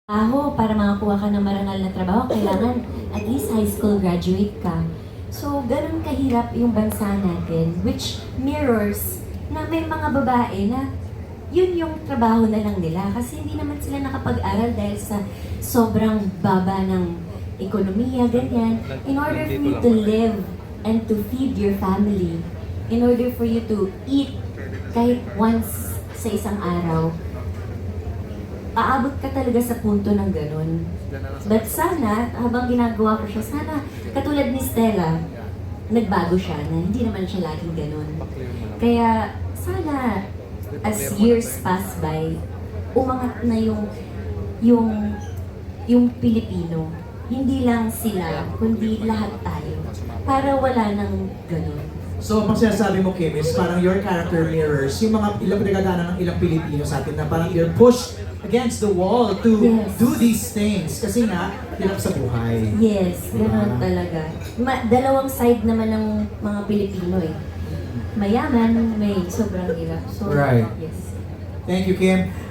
Para makakuha ka ng marangal na trabaho, kailangan at least high school graduate ka. So, ganun kahirap yung bansa natin, which mirrors na may mga babae na yun yung trabaho na lang nila kasi hindi naman sila nakapag-aral dahil sa sobrang baba ng ekonomiya, ganyan. In order for you to live and to feed your family, in order for you to eat kahit once sa isang araw, aabot ka talaga sa punto ng ganun. But sana, habang ginagawa ko siya, sana katulad ni Stella, nagbago siya na hindi naman siya laging ganun. Kaya sana, as years pass by, umangat na yung Pilipino. Hindi lang sila, kundi lahat tayo. Para wala nang ganun. So, pag sinasabi mo, Kim, is parang your character mirrors yung mga ilang pinagdaanan ng ilang Pilipino sa atin na parang you're pushed against the wall to do these things. Kasi nga, hirap sa buhay. Yes, gano'n talaga. Dalawang side naman ng mga Pilipino eh. Mayaman, may sobrang hirap. So, Right. yes. Thank you, Kim.